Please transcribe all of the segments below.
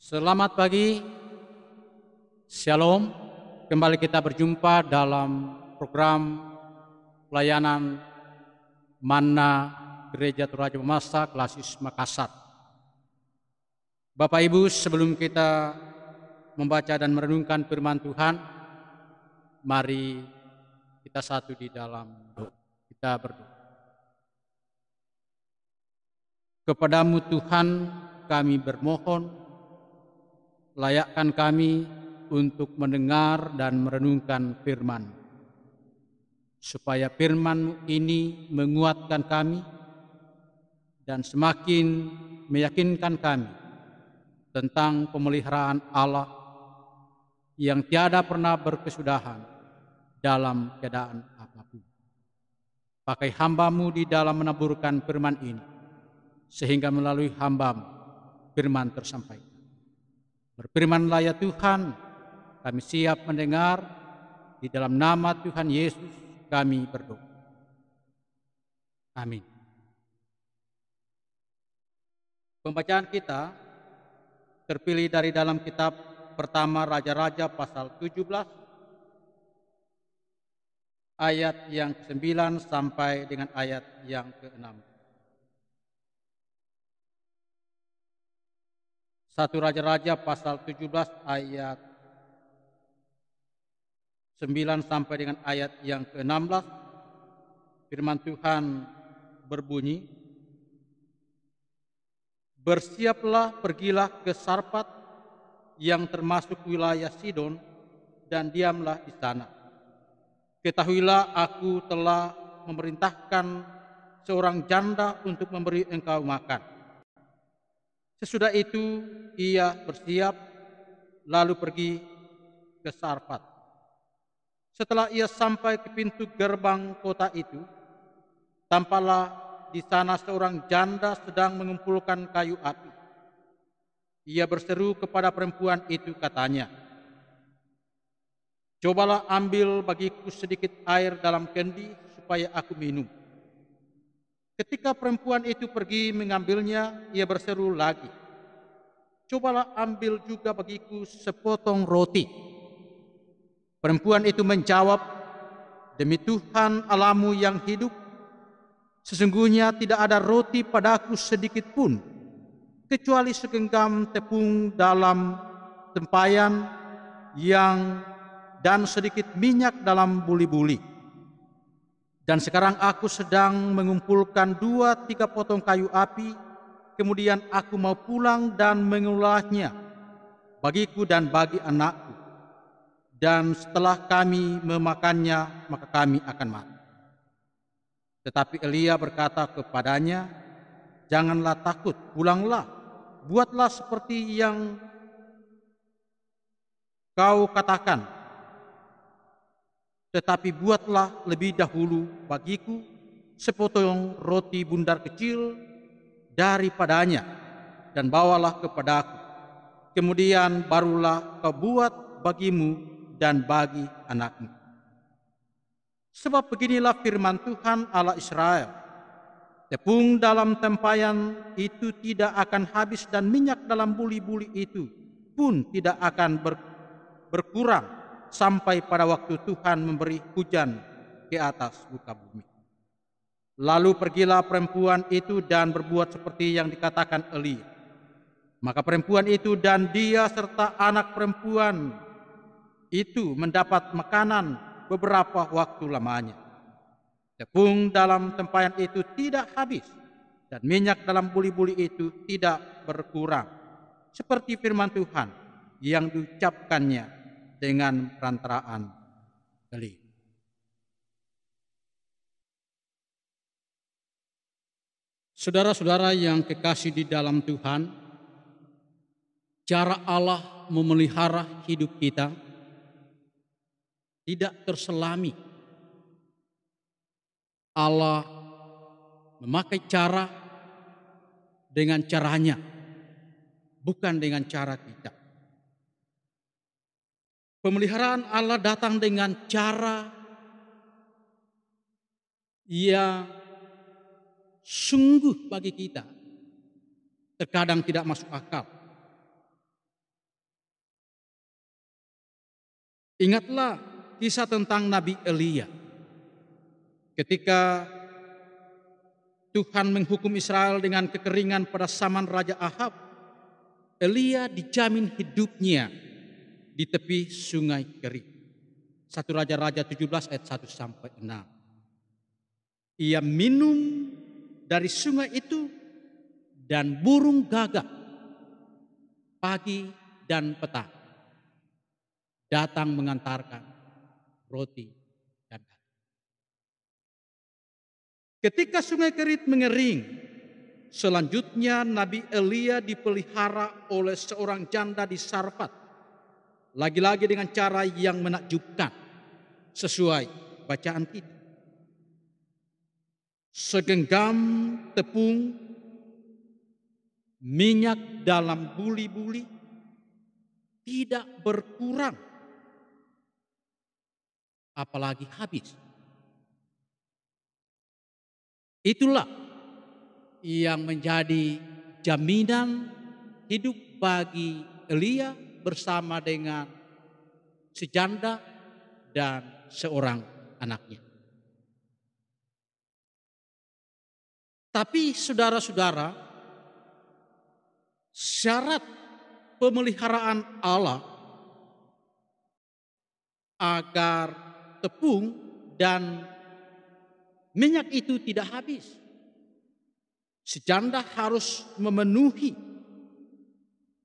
Selamat pagi, Shalom. Kembali kita berjumpa dalam program pelayanan Manna Gereja Toraja Pemasa Klasis Makassar. Bapak Ibu, sebelum kita membaca dan merenungkan firman Tuhan, mari kita satu di dalam doa. Kita berdoa. Kepadamu Tuhan kami bermohon, layakkan kami untuk mendengar dan merenungkan firman, supaya firman ini menguatkan kami dan semakin meyakinkan kami tentang pemeliharaan Allah yang tiada pernah berkesudahan dalam keadaan apapun. Pakai hamba-Mu di dalam menaburkan firman ini, sehingga melalui hamba-Mu firman tersampaikan. Berfirmanlah ya Tuhan, kami siap mendengar. Di dalam nama Tuhan Yesus kami berdoa. Amin. Pembacaan kita terpilih dari dalam kitab pertama Raja-Raja pasal 17 ayat yang ke-9 sampai dengan ayat yang ke-6. 1 Raja-Raja pasal 17 ayat 9 sampai dengan ayat yang ke-16. Firman Tuhan berbunyi, bersiaplah, pergilah ke Sarpat yang termasuk wilayah Sidon dan diamlah di sana. Ketahuilah aku telah memerintahkan seorang janda untuk memberi engkau makan. Sesudah itu ia bersiap lalu pergi ke Sarpat. Setelah ia sampai ke pintu gerbang kota itu, tampaklah di sana seorang janda sedang mengumpulkan kayu api. Ia berseru kepada perempuan itu, katanya, cobalah ambil bagiku sedikit air dalam kendi supaya aku minum. Ketika perempuan itu pergi mengambilnya, ia berseru lagi, cobalah ambil juga bagiku sepotong roti. Perempuan itu menjawab, demi Tuhan Allahmu yang hidup, sesungguhnya tidak ada roti padaku sedikit pun, kecuali segenggam tepung dalam tempayan dan sedikit minyak dalam buli-buli. Dan sekarang aku sedang mengumpulkan 2-3 potong kayu api, kemudian aku mau pulang dan mengolahnya bagiku dan bagi anakku. Dan setelah kami memakannya, maka kami akan mati. Tetapi Elia berkata kepadanya, janganlah takut, pulanglah, buatlah seperti yang kau katakan. Tetapi buatlah lebih dahulu bagiku sepotong roti bundar kecil daripadanya, dan bawalah kepadaku. Kemudian barulah kau buat bagimu dan bagi anakmu. Sebab beginilah firman Tuhan Allah Israel, tepung dalam tempayan itu tidak akan habis dan minyak dalam buli-buli itu pun tidak akan berkurang sampai pada waktu Tuhan memberi hujan ke atas muka bumi. Lalu pergilah perempuan itu dan berbuat seperti yang dikatakan Elia. Maka perempuan itu dan dia serta anak perempuan itu mendapat makanan beberapa waktu lamanya. Tepung dalam tempayan itu tidak habis dan minyak dalam buli-buli itu tidak berkurang, seperti firman Tuhan yang diucapkannya dengan perantaraan Elia. Saudara-saudara yang kekasih di dalam Tuhan, cara Allah memelihara hidup kita tidak terselami. Allah memakai cara dengan caranya, bukan dengan cara kita. Pemeliharaan Allah datang dengan cara yang sungguh bagi kita terkadang tidak masuk akal. Ingatlah kisah tentang Nabi Elia. Ketika Tuhan menghukum Israel dengan kekeringan pada zaman Raja Ahab, Elia dijamin hidupnya di tepi sungai kering. 1 Raja-Raja 17 ayat 1 sampai 6. Ia minum dari sungai itu dan burung gagak pagi dan petang datang mengantarkan roti dan daging. Ketika sungai Kerit mengering, selanjutnya Nabi Elia dipelihara oleh seorang janda di Sarfat. Lagi-lagi dengan cara yang menakjubkan sesuai bacaan kita. Segenggam tepung minyak dalam buli-buli tidak berkurang, apalagi habis. Itulah yang menjadi jaminan hidup bagi Elia bersama dengan si janda dan seorang anaknya. Tapi saudara-saudara, syarat pemeliharaan Allah agar tepung dan minyak itu tidak habis, si janda harus memenuhi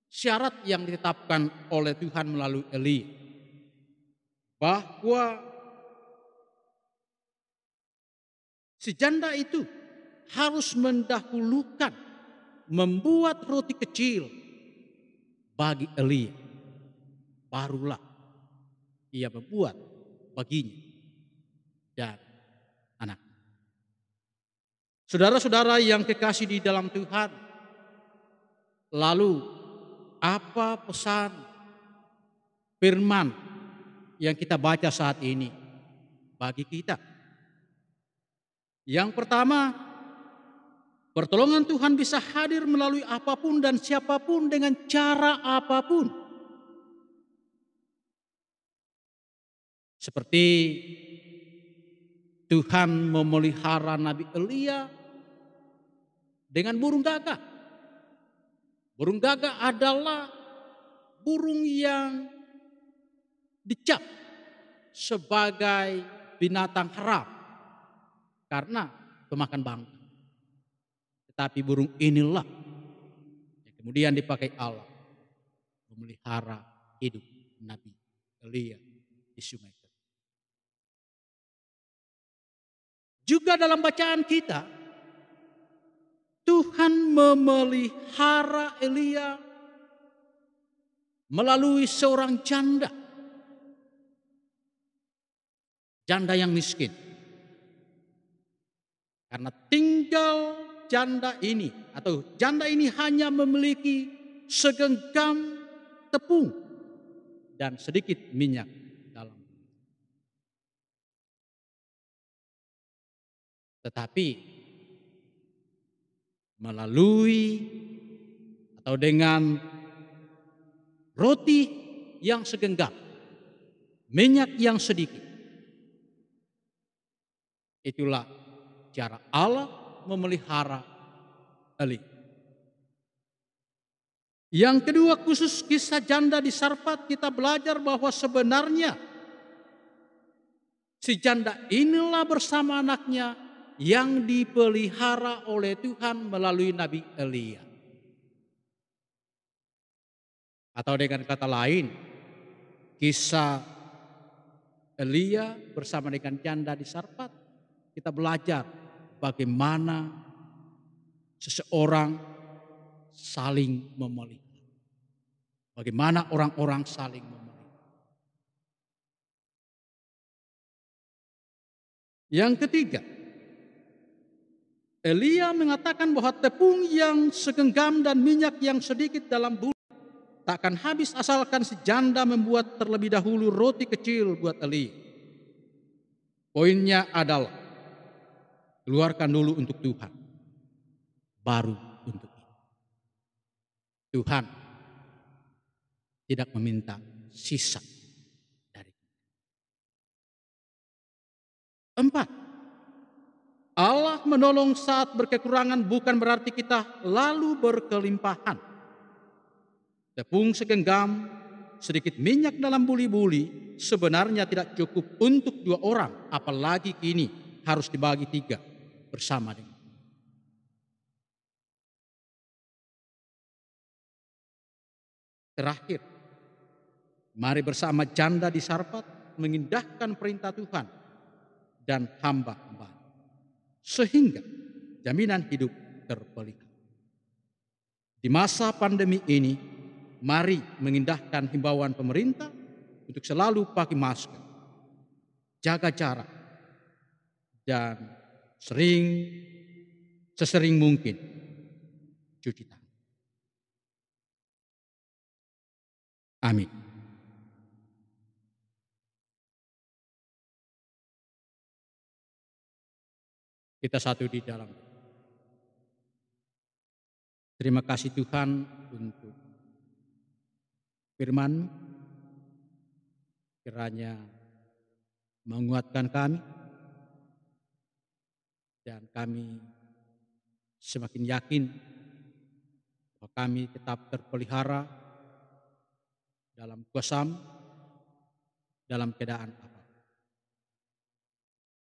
syarat yang ditetapkan oleh Tuhan melalui Elia, bahwa si janda itu harus mendahulukan membuat roti kecil bagi Elia, barulah ia membuat baginya dan anaknya. Saudara-saudara yang kekasih di dalam Tuhan, lalu apa pesan firman yang kita baca saat ini bagi kita? Yang pertama, pertolongan Tuhan bisa hadir melalui apapun dan siapapun dengan cara apapun. Seperti Tuhan memelihara Nabi Elia dengan burung gagak. Burung gagak adalah burung yang dicap sebagai binatang haram karena pemakan bangkai. Tetapi burung inilah yang kemudian dipakai Allah memelihara hidup Nabi Elia di sungai. Juga dalam bacaan kita, Tuhan memelihara Elia melalui seorang janda. Janda yang miskin. Karena tinggal janda ini atau janda ini hanya memiliki segenggam tepung dan sedikit minyak dalam. Tetapi melalui atau dengan roti yang segenggam, minyak yang sedikit, itulah cara Allah memelihara Elia. Yang kedua, khusus kisah janda di Sarfat, kita belajar bahwa sebenarnya si janda inilah bersama anaknya yang dipelihara oleh Tuhan melalui Nabi Elia. Atau dengan kata lain, kisah Elia bersama dengan janda di Sarfat, kita belajar bagaimana seseorang saling memelihara. Bagaimana orang-orang saling memelihara. Yang ketiga, Elia mengatakan bahwa tepung yang segenggam dan minyak yang sedikit dalam bulu tak akan habis asalkan si janda membuat terlebih dahulu roti kecil buat Elia. Poinnya adalah keluarkan dulu untuk Tuhan, baru untuk kita. Tuhan tidak meminta sisa dari kita. Empat, Allah menolong saat berkekurangan bukan berarti kita lalu berkelimpahan. Tepung segenggam, sedikit minyak dalam buli-buli sebenarnya tidak cukup untuk 2 orang, apalagi kini harus dibagi 3 bersama dengan. Terakhir, mari bersama janda di Sarfat mengindahkan perintah Tuhan dan hamba-hamba, sehingga jaminan hidup terpelihara. Di masa pandemi ini, mari mengindahkan himbauan pemerintah untuk selalu pakai masker, jaga jarak, dan sesering mungkin cuci tangan. Amin. Kita satu di dalam. Terima kasih Tuhan untuk firman, kiranya menguatkan kami dan kami semakin yakin bahwa kami tetap terpelihara dalam kuasa-Mu dalam keadaan apa.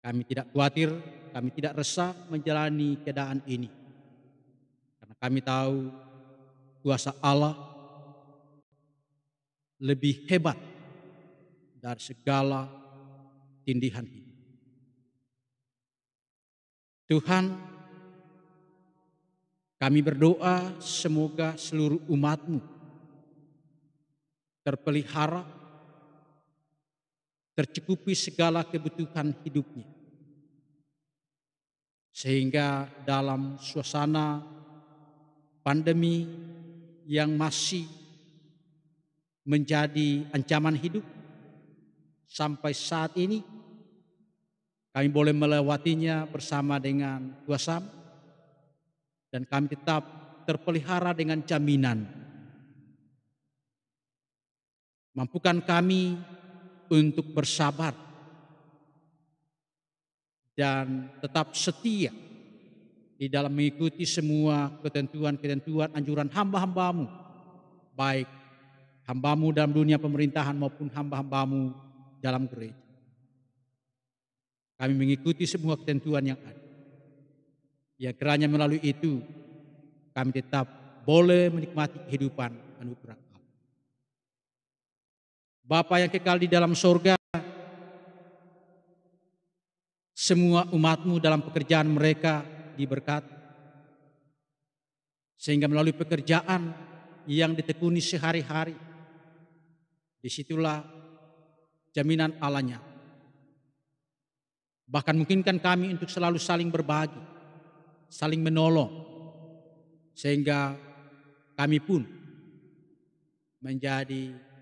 Kami tidak khawatir, kami tidak resah menjalani keadaan ini. Karena kami tahu kuasa Allah lebih hebat dari segala tindihan hidup. Tuhan, kami berdoa semoga seluruh umat-Mu terpelihara, tercukupi segala kebutuhan hidupnya. Sehingga dalam suasana pandemi yang masih menjadi ancaman hidup sampai saat ini, kami boleh melewatinya bersama dengan kuasa-Mu dan kami tetap terpelihara dengan jaminan. Mampukan kami untuk bersabar dan tetap setia di dalam mengikuti semua ketentuan-ketentuan anjuran hamba-hamba-Mu, baik hamba-Mu dalam dunia pemerintahan maupun hamba-hamba-Mu dalam gereja. Kami mengikuti semua ketentuan yang ada. Ya, kiranya melalui itu kami tetap boleh menikmati kehidupan anugerah Allah. Bapa yang kekal di dalam sorga, semua umat-Mu dalam pekerjaan mereka diberkati. Sehingga melalui pekerjaan yang ditekuni sehari-hari, disitulah jaminan Allahnya. Bahkan mungkinkan kami untuk selalu saling berbagi, saling menolong, sehingga kami pun menjadi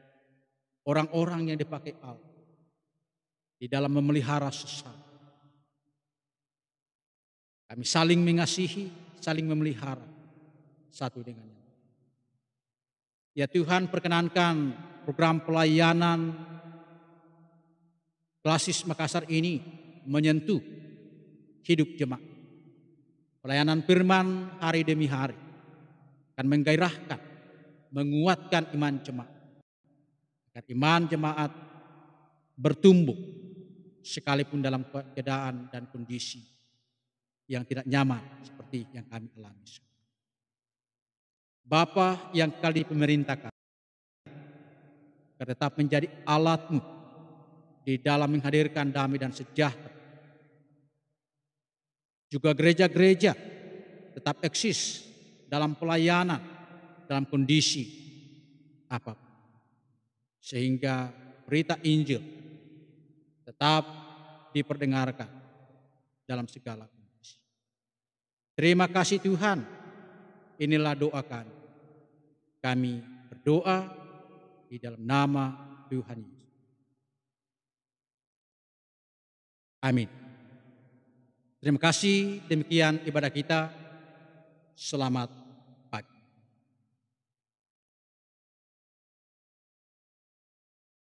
orang-orang yang dipakai Allah di dalam memelihara sesama. Kami saling mengasihi, saling memelihara satu dengan yang lain. Ya Tuhan, perkenankan program pelayanan Klasis Makassar ini menyentuh hidup jemaat. Pelayanan firman hari demi hari akan menggairahkan, menguatkan iman jemaat. Agar iman jemaat bertumbuh sekalipun dalam keadaan dan kondisi yang tidak nyaman seperti yang kami alami. Bapa yang kali pemerintahkan, tetap menjadi alat-Mu di dalam menghadirkan damai dan sejahtera. Juga gereja-gereja tetap eksis dalam pelayanan, dalam kondisi apapun. Sehingga berita Injil tetap diperdengarkan dalam segala kondisi. Terima kasih Tuhan, inilah doa kami. Kami berdoa di dalam nama Tuhan Yesus. Amin. Terima kasih, demikian ibadah kita. Selamat